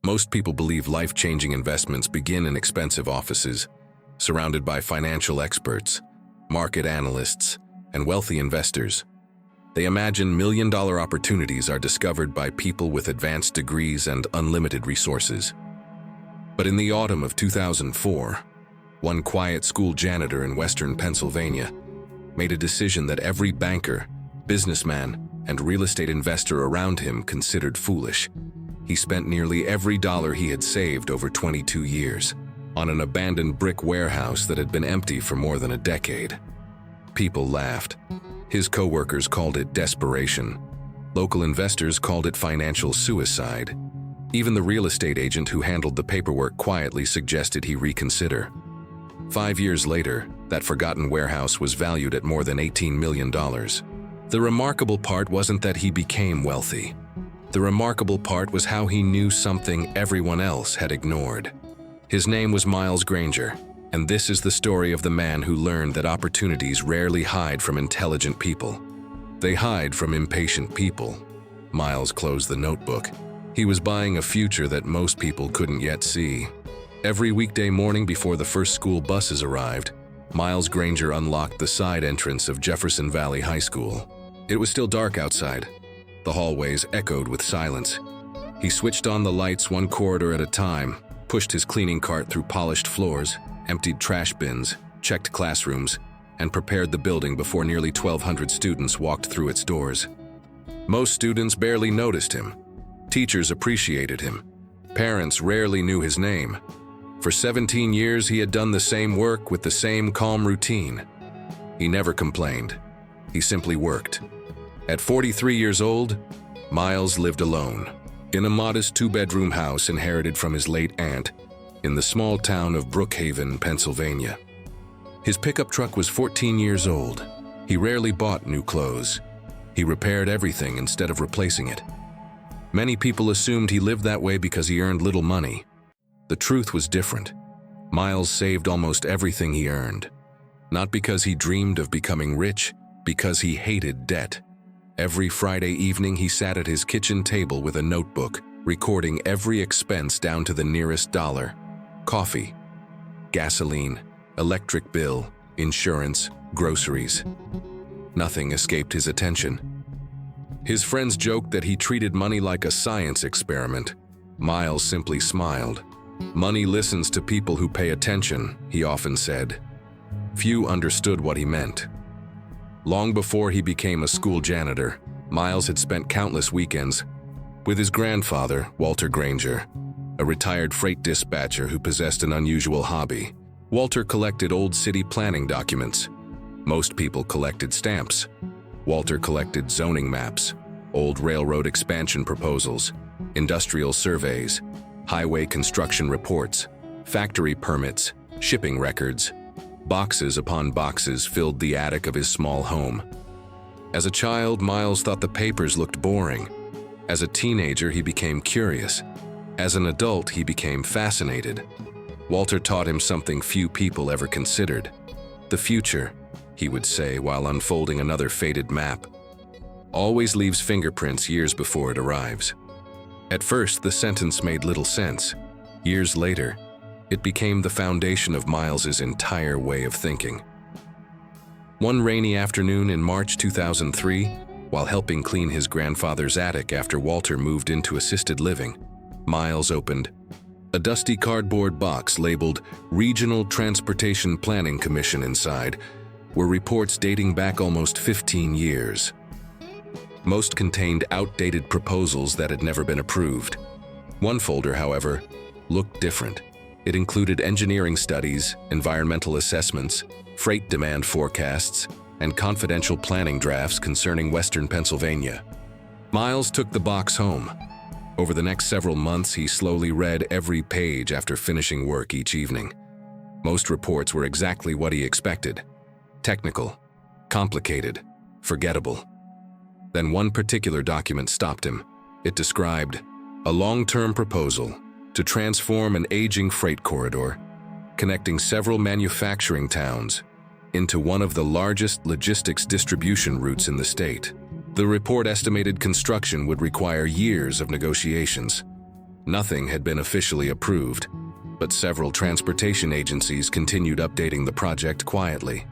Most people believe life-changing investments begin in expensive offices, surrounded by financial experts, market analysts, and wealthy investors. They imagine million-dollar opportunities are discovered by people with advanced degrees and unlimited resources. But in the autumn of 2004, one quiet school janitor in western Pennsylvania made a decision that every banker, businessman, and real estate investor around him considered foolish. He spent nearly every dollar he had saved over 22 years on an abandoned brick warehouse that had been empty for more than a decade. People laughed. His co-workers called it desperation. Local investors called it financial suicide. Even the real estate agent who handled the paperwork quietly suggested he reconsider. 5 years later, that forgotten warehouse was valued at more than $18 million. The remarkable part wasn't that he became wealthy. The remarkable part was how he knew something everyone else had ignored. His name was Miles Granger, and this is the story of the man who learned that opportunities rarely hide from intelligent people. They hide from impatient people. Miles closed the notebook. He was buying a future that most people couldn't yet see. Every weekday morning before the first school buses arrived, Miles Granger unlocked the side entrance of Jefferson Valley High School. It was still dark outside. The hallways echoed with silence. He switched on the lights one corridor at a time, pushed his cleaning cart through polished floors, emptied trash bins, checked classrooms, and prepared the building before nearly 1,200 students walked through its doors. Most students barely noticed him. Teachers appreciated him. Parents rarely knew his name. For 17 years, he had done the same work with the same calm routine. He never complained. He simply worked. At 43 years old, Miles lived alone, in a modest 2-bedroom house inherited from his late aunt, in the small town of Brookhaven, Pennsylvania. His pickup truck was 14 years old. He rarely bought new clothes. He repaired everything instead of replacing it. Many people assumed he lived that way because he earned little money. The truth was different. Miles saved almost everything he earned. Not because he dreamed of becoming rich, because he hated debt. Every Friday evening, he sat at his kitchen table with a notebook, recording every expense down to the nearest dollar. Coffee, gasoline, electric bill, insurance, groceries. Nothing escaped his attention. His friends joked that he treated money like a science experiment. Miles simply smiled. "Money listens to people who pay attention," he often said. Few understood what he meant. Long before he became a school janitor, Miles had spent countless weekends with his grandfather, Walter Granger, a retired freight dispatcher who possessed an unusual hobby. Walter collected old city planning documents. Most people collected stamps. Walter collected zoning maps, old railroad expansion proposals, industrial surveys, highway construction reports, factory permits, shipping records. Boxes upon boxes filled the attic of his small home. As a child, Miles thought the papers looked boring. As a teenager, he became curious. As an adult, he became fascinated. Walter taught him something few people ever considered. The future, he would say while unfolding another faded map, always leaves fingerprints years before it arrives. At first, the sentence made little sense. Years later, it became the foundation of Miles's entire way of thinking. One rainy afternoon in March 2003, while helping clean his grandfather's attic after Walter moved into assisted living, Miles opened a dusty cardboard box labeled Regional Transportation Planning Commission. Inside were reports dating back almost 15 years. Most contained outdated proposals that had never been approved. One folder, however, looked different. It included engineering studies, environmental assessments, freight demand forecasts, and confidential planning drafts concerning western Pennsylvania. Miles took the box home. Over the next several months, he slowly read every page after finishing work each evening. Most reports were exactly what he expected. Technical, complicated, forgettable. Then one particular document stopped him. It described a long-term proposal to transform an aging freight corridor, connecting several manufacturing towns into one of the largest logistics distribution routes in the state. The report estimated construction would require years of negotiations. Nothing had been officially approved, but several transportation agencies continued updating the project quietly.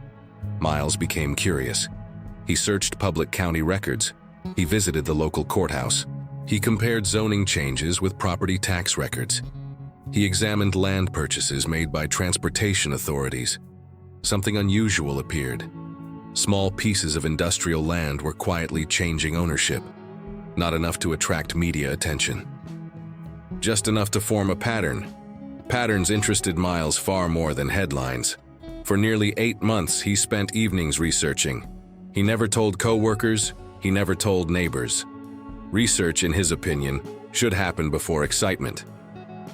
Miles became curious. He searched public county records. He visited the local courthouse. He compared zoning changes with property tax records. He examined land purchases made by transportation authorities. Something unusual appeared. Small pieces of industrial land were quietly changing ownership. Not enough to attract media attention. Just enough to form a pattern. Patterns interested Miles far more than headlines. For nearly 8 months, he spent evenings researching. He never told coworkers, he never told neighbors. Research, in his opinion, should happen before excitement.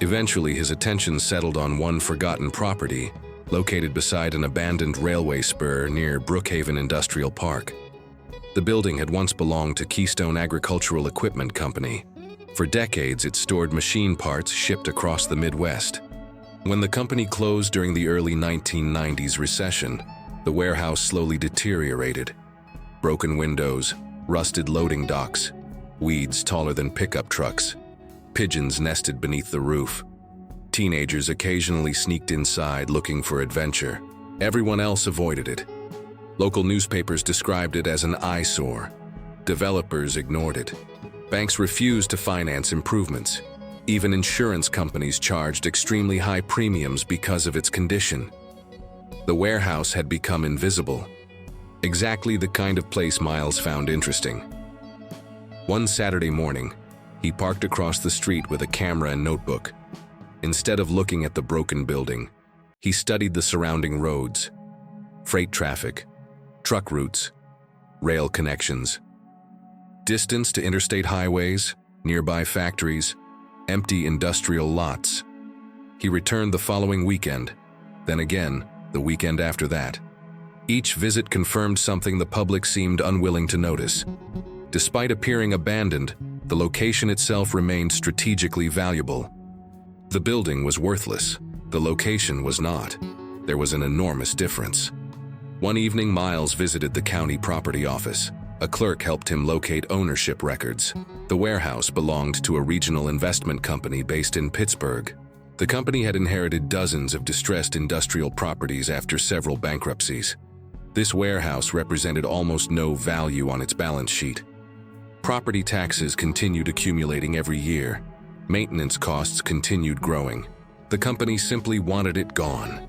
Eventually, his attention settled on one forgotten property, located beside an abandoned railway spur near Brookhaven Industrial Park. The building had once belonged to Keystone Agricultural Equipment Company. For decades, it stored machine parts shipped across the Midwest. When the company closed during the early 1990s recession, the warehouse slowly deteriorated. Broken windows, rusted loading docks, weeds taller than pickup trucks, pigeons nested beneath the roof. Teenagers occasionally sneaked inside looking for adventure. Everyone else avoided it. Local newspapers described it as an eyesore. Developers ignored it. Banks refused to finance improvements. Even insurance companies charged extremely high premiums because of its condition. The warehouse had become invisible. Exactly the kind of place Miles found interesting. One Saturday morning, he parked across the street with a camera and notebook. Instead of looking at the broken building, he studied the surrounding roads, freight traffic, truck routes, rail connections, distance to interstate highways, nearby factories, empty industrial lots. He returned the following weekend, then again the weekend after that. Each visit confirmed something the public seemed unwilling to notice. Despite appearing abandoned, the location itself remained strategically valuable. The building was worthless. The location was not. There was an enormous difference. One evening, Miles visited the county property office. A clerk helped him locate ownership records. The warehouse belonged to a regional investment company based in Pittsburgh. The company had inherited dozens of distressed industrial properties after several bankruptcies. This warehouse represented almost no value on its balance sheet. Property taxes continued accumulating every year. Maintenance costs continued growing. The company simply wanted it gone.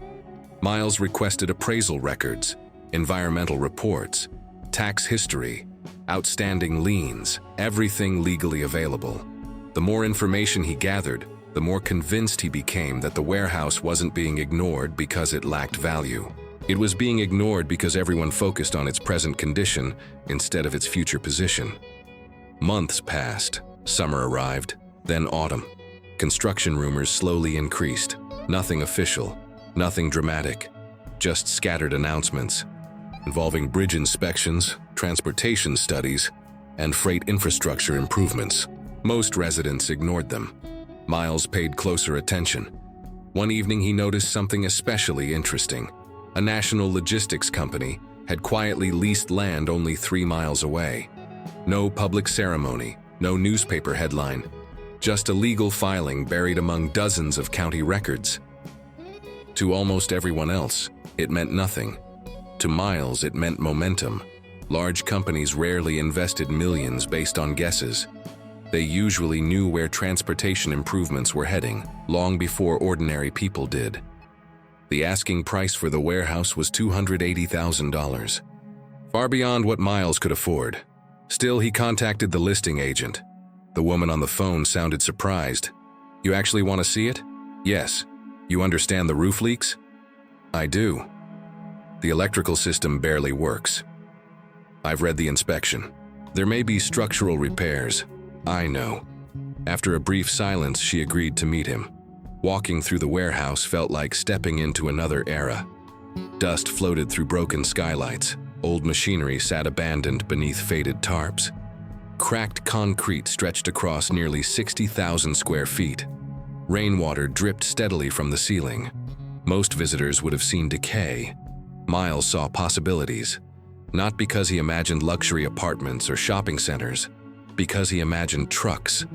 Miles requested appraisal records, environmental reports, tax history, outstanding liens, everything legally available. The more information he gathered, the more convinced he became that the warehouse wasn't being ignored because it lacked value. It was being ignored because everyone focused on its present condition instead of its future position. Months passed. Summer arrived, then autumn. Construction rumors slowly increased. Nothing official, nothing dramatic, just scattered announcements involving bridge inspections, transportation studies, and freight infrastructure improvements. Most residents ignored them. Miles paid closer attention. One evening he noticed something especially interesting. A national logistics company had quietly leased land only 3 miles away. No public ceremony, no newspaper headline, just a legal filing buried among dozens of county records. To almost everyone else, it meant nothing. To Miles, it meant momentum. Large companies rarely invested millions based on guesses. They usually knew where transportation improvements were heading, long before ordinary people did. The asking price for the warehouse was $280,000, far beyond what Miles could afford. Still, he contacted the listing agent. The woman on the phone sounded surprised. "You actually want to see it?" "Yes." "You understand the roof leaks?" "I do." "The electrical system barely works." "I've read the inspection. There may be structural repairs." "I know." After a brief silence, she agreed to meet him. Walking through the warehouse felt like stepping into another era. Dust floated through broken skylights. Old machinery sat abandoned beneath faded tarps. Cracked concrete stretched across nearly 60,000 square feet. Rainwater dripped steadily from the ceiling. Most visitors would have seen decay. Miles saw possibilities, not because he imagined luxury apartments or shopping centers, because he imagined trucks.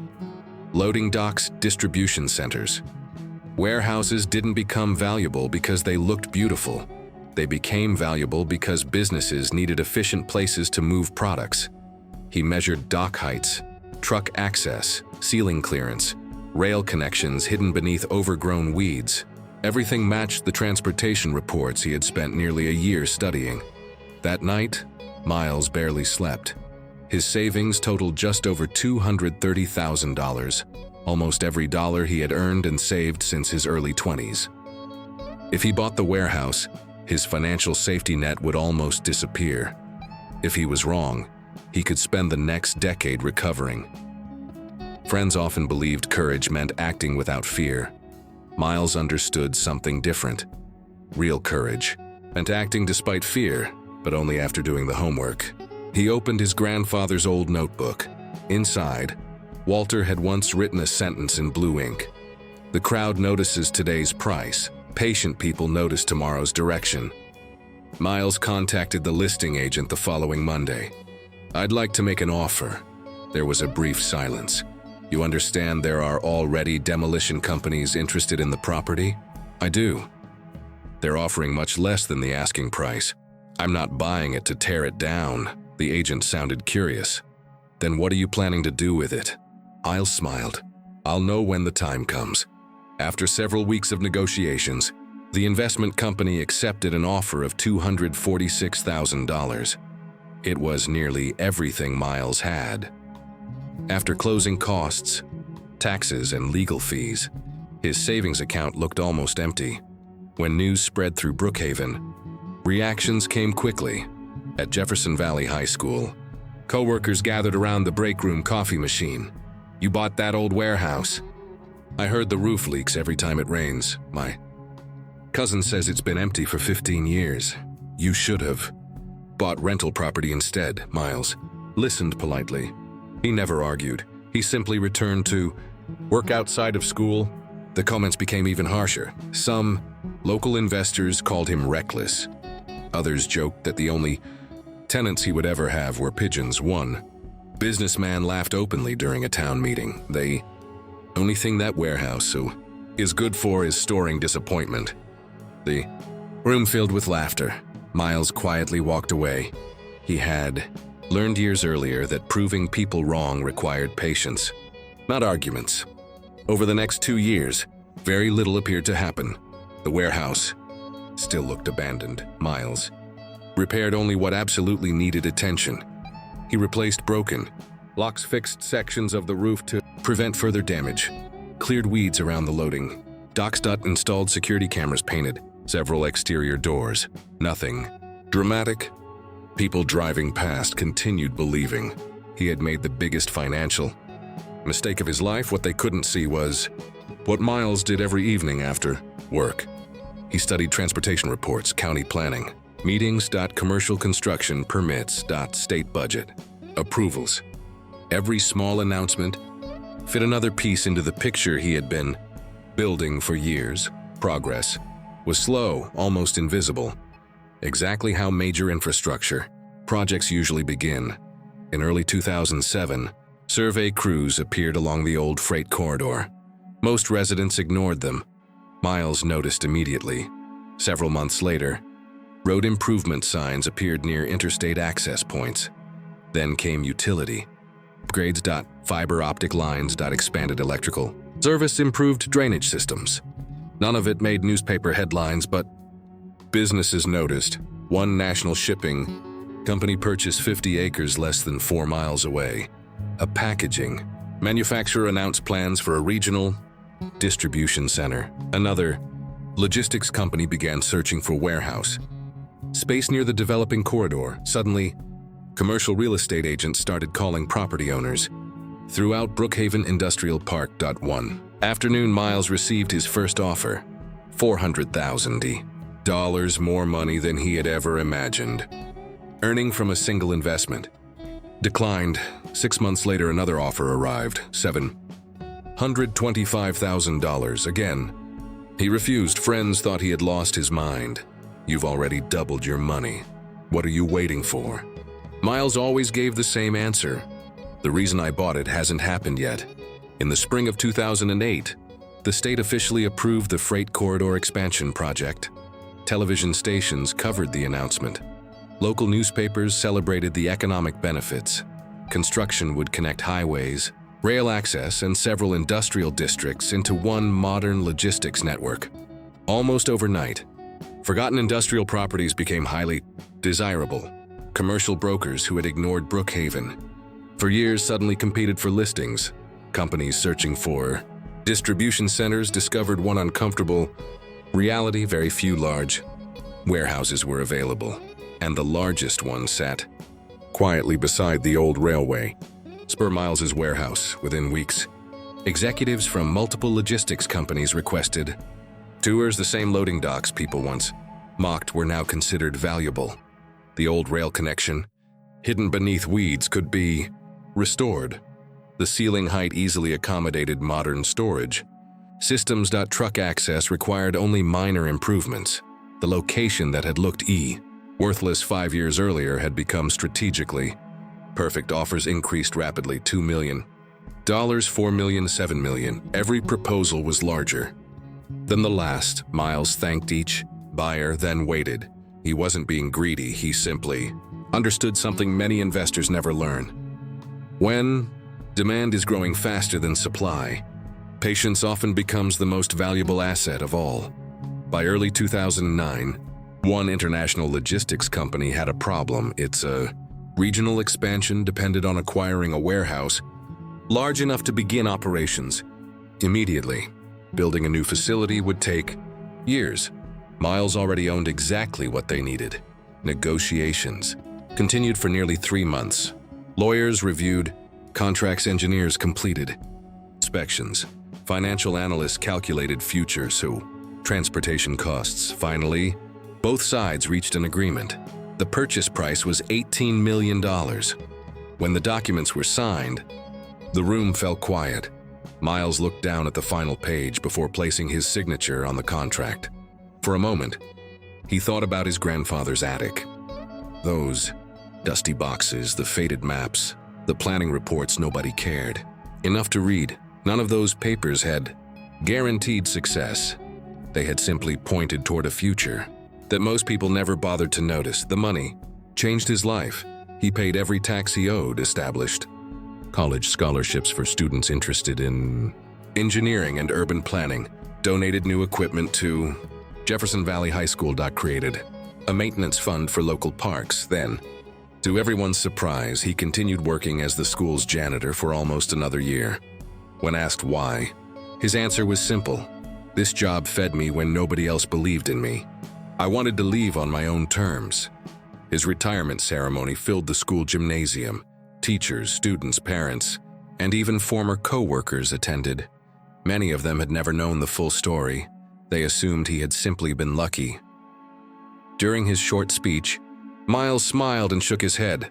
Loading docks, distribution centers. Warehouses didn't become valuable because they looked beautiful. They became valuable because businesses needed efficient places to move products. He measured dock heights, truck access, ceiling clearance, rail connections hidden beneath overgrown weeds. Everything matched the transportation reports he had spent nearly a year studying. That night, Miles barely slept. His savings totaled just over $230,000, almost every dollar he had earned and saved since his early 20s. If he bought the warehouse, his financial safety net would almost disappear. If he was wrong, he could spend the next decade recovering. Friends often believed courage meant acting without fear. Miles understood something different. Real courage meant acting despite fear, but only after doing the homework. He opened his grandfather's old notebook. Inside, Walter had once written a sentence in blue ink. The crowd notices today's price. Patient people notice tomorrow's direction. Miles contacted the listing agent the following Monday. "I'd like to make an offer." There was a brief silence. "You understand there are already demolition companies interested in the property?" "I do. They're offering much less than the asking price. I'm not buying it to tear it down." The agent sounded curious. "Then what are you planning to do with it?" Miles smiled. "I'll know when the time comes." After several weeks of negotiations, the investment company accepted an offer of $246,000. It was nearly everything Miles had. After closing costs, taxes, and legal fees, his savings account looked almost empty. When news spread through Brookhaven, reactions came quickly. At Jefferson Valley High School, coworkers gathered around the break room coffee machine. "You bought that old warehouse?" "I heard the roof leaks every time it rains. My cousin says it's been empty for 15 years. You should have bought rental property instead." Miles listened politely. He never argued. He simply returned to work outside of school. The comments became even harsher. Some local investors called him reckless. Others joked that the only tenants he would ever have were pigeons. One businessman laughed openly during a town meeting. "The only thing that warehouse is good for is storing disappointment." The room filled with laughter. Miles quietly walked away. He had learned years earlier that proving people wrong required patience, not arguments. Over the next 2 years, very little appeared to happen. The warehouse still looked abandoned. Miles repaired only what absolutely needed attention. He replaced broken locks, fixed sections of the roof to prevent further damage, cleared weeds around the loading docks, installed security cameras, painted several exterior doors. Nothing dramatic. People driving past continued believing he had made the biggest financial mistake of his life. What they couldn't see was what Miles did every evening after work. He studied transportation reports, county planning, meetings, commercial construction permits, state budget, approvals. Every small announcement fit another piece into the picture he had been building for years. Progress was slow, almost invisible. Exactly how major infrastructure projects usually begin. In early 2007, survey crews appeared along the old freight corridor. Most residents ignored them. Miles noticed immediately. Several months later, road improvement signs appeared near interstate access points. Then came utility upgrades, fiber optic lines, expanded electrical service, improved drainage systems. None of it made newspaper headlines, but businesses noticed. One national shipping company purchased 50 acres less than 4 miles away. A packaging manufacturer announced plans for a regional distribution center. Another logistics company began searching for warehouse space near the developing corridor. Suddenly, commercial real estate agents started calling property owners throughout Brookhaven Industrial Park. One afternoon, Miles received his first offer, $400,000, more money than he had ever imagined, earning from a single investment. Declined. 6 months later, another offer arrived, $725,000. Again, he refused. Friends thought he had lost his mind. "You've already doubled your money. What are you waiting for?" Miles always gave the same answer. "The reason I bought it hasn't happened yet. In the spring of 2008, the state officially approved the Freight Corridor Expansion Project. Television stations covered the announcement. Local newspapers celebrated the economic benefits. Construction would connect highways, rail access, and several industrial districts into one modern logistics network. Almost overnight, forgotten industrial properties became highly desirable. Commercial brokers who had ignored Brookhaven for years suddenly competed for listings. Companies searching for distribution centers discovered one uncomfortable reality: very few large warehouses were available, and the largest one sat quietly beside the old railway. Spur Miles's warehouse. Within weeks, executives from multiple logistics companies requested tours. The same loading docks people once mocked were now considered valuable. The old rail connection, hidden beneath weeds, could be restored. The ceiling height easily accommodated modern storage systems. Truck access required only minor improvements. The location that had looked worthless 5 years earlier had become strategically perfect. Offers increased rapidly: $2 million, $4 million, $7 million. Every proposal was larger than the last. Miles thanked each buyer, then waited. He wasn't being greedy, he simply understood something many investors never learn. When demand is growing faster than supply, patience often becomes the most valuable asset of all. By early 2009, one international logistics company had a problem. Its regional expansion depended on acquiring a warehouse large enough to begin operations immediately. Building a new facility would take years. Miles already owned exactly what they needed. Negotiations continued for nearly 3 months. Lawyers reviewed contracts, engineers completed inspections, financial analysts calculated future transportation costs. Finally, both sides reached an agreement. The purchase price was $18 million. When the documents were signed, the room fell quiet. Miles looked down at the final page before placing his signature on the contract. For a moment, he thought about his grandfather's attic. Those dusty boxes, the faded maps, the planning reports nobody cared enough to read. None of those papers had guaranteed success. They had simply pointed toward a future that most people never bothered to notice. The money changed his life. He paid every tax he owed, established college scholarships for students interested in engineering and urban planning, donated new equipment to Jefferson Valley High School. Created a maintenance fund for local parks. Then, to everyone's surprise, he continued working as the school's janitor for almost another year. When asked why, his answer was simple: this job fed me when nobody else believed in me. I wanted to leave on my own terms. His retirement ceremony filled the school gymnasium. Teachers, students, parents, and even former co-workers attended. Many of them had never known the full story. They assumed he had simply been lucky. During his short speech, Miles smiled and shook his head.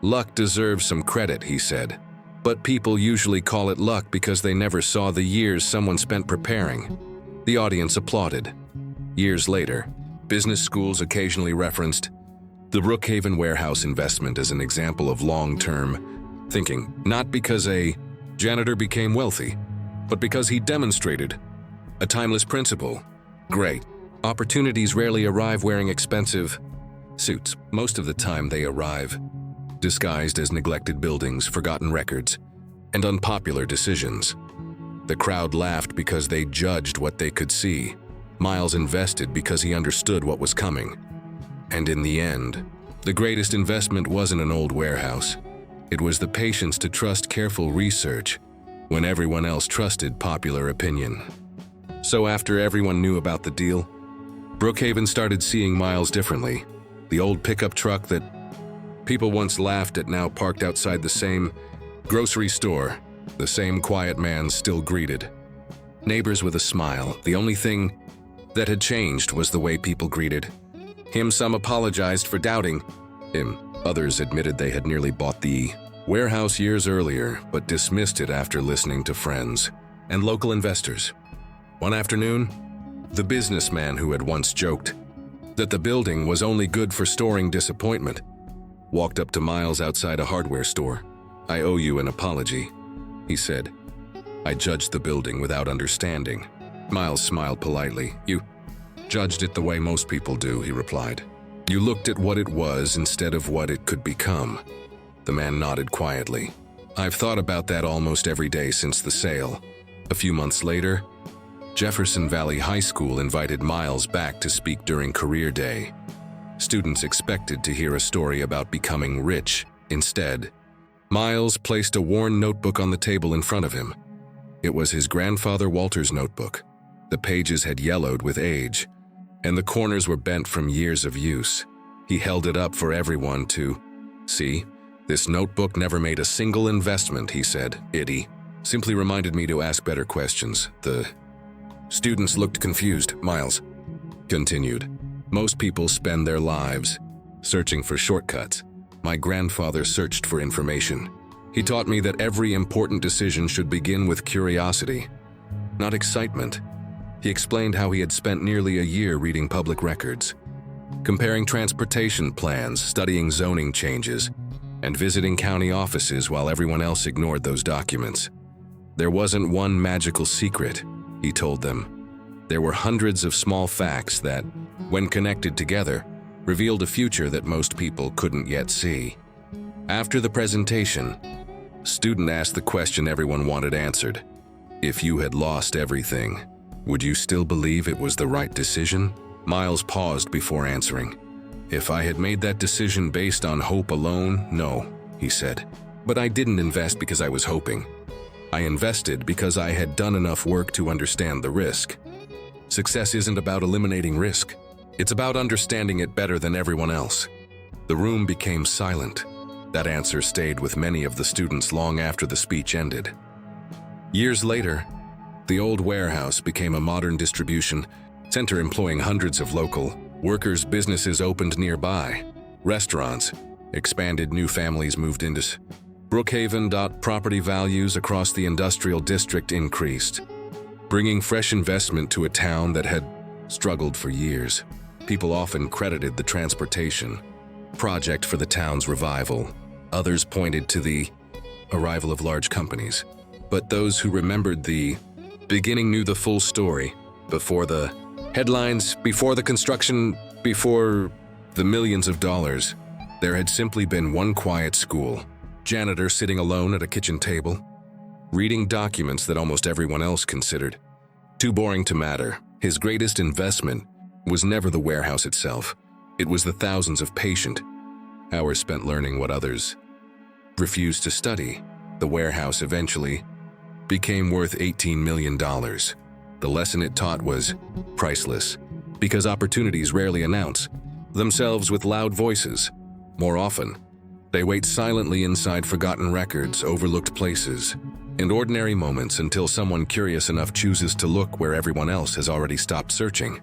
"Luck deserves some credit," he said. "But people usually call it luck because they never saw the years someone spent preparing." The audience applauded. Years later, business schools occasionally referenced the Brookhaven warehouse investment as an example of long-term thinking, not because a janitor became wealthy, but because he demonstrated a timeless principle. Great opportunities rarely arrive wearing expensive suits. Most of the time they arrive disguised as neglected buildings, forgotten records, and unpopular decisions. The crowd laughed because they judged what they could see. Miles invested because he understood what was coming. And in the end, the greatest investment wasn't an old warehouse. It was the patience to trust careful research when everyone else trusted popular opinion. So after everyone knew about the deal, Brookhaven started seeing Miles differently. The old pickup truck that people once laughed at now parked outside the same grocery store. The same quiet man still greeted neighbors with a smile. The only thing that had changed was the way people greeted him. Some apologized for doubting him. Others admitted they had nearly bought the warehouse years earlier, but dismissed it after listening to friends and local investors. One afternoon, the businessman who had once joked that the building was only good for storing disappointment walked up to Miles outside a hardware store. "I owe you an apology," he said. I judged the building without understanding. Miles smiled politely. You judged it the way most people do, he replied. You looked at what it was instead of what it could become. The man nodded quietly. I've thought about that almost every day since the sale. A few months later, Jefferson Valley High School invited Miles back to speak during Career Day. Students expected to hear a story about becoming rich. Instead, Miles placed a worn notebook on the table in front of him. It was his grandfather Walter's notebook. The pages had yellowed with age, and the corners were bent from years of use. He held it up for everyone to see. This notebook never made a single investment, he said. It simply reminded me to ask better questions. The students looked confused. Miles continued. Most people spend their lives searching for shortcuts. My grandfather searched for information. He taught me that every important decision should begin with curiosity, not excitement. He explained how he had spent nearly a year reading public records, comparing transportation plans, studying zoning changes, and visiting county offices while everyone else ignored those documents. There wasn't one magical secret, he told them. There were hundreds of small facts that, when connected together, revealed a future that most people couldn't yet see. After the presentation, a student asked the question everyone wanted answered. If you had lost everything, would you still believe it was the right decision? Miles paused before answering. If I had made that decision based on hope alone, no, he said. But I didn't invest because I was hoping. I invested because I had done enough work to understand the risk. Success isn't about eliminating risk. It's about understanding it better than everyone else. The room became silent. That answer stayed with many of the students long after the speech ended. Years later, the old warehouse became a modern distribution center employing hundreds of local workers. Businesses opened nearby. Restaurants expanded. New families moved into Brookhaven. Property values across the industrial district increased, bringing fresh investment to a town that had struggled for years. People often credited the transportation project for the town's revival. Others pointed to the arrival of large companies. But those who remembered the beginning knew the full story. Before the headlines, before the construction, before the millions of dollars, there had simply been one quiet school. Janitor sitting alone at a kitchen table, reading documents that almost everyone else considered too boring to matter. His greatest investment was never the warehouse itself. It was the thousands of patient hours spent learning what others refused to study. The warehouse eventually became worth $18 million. The lesson it taught was priceless, because opportunities rarely announce themselves with loud voices. More often, they wait silently inside forgotten records, overlooked places, and ordinary moments until someone curious enough chooses to look where everyone else has already stopped searching.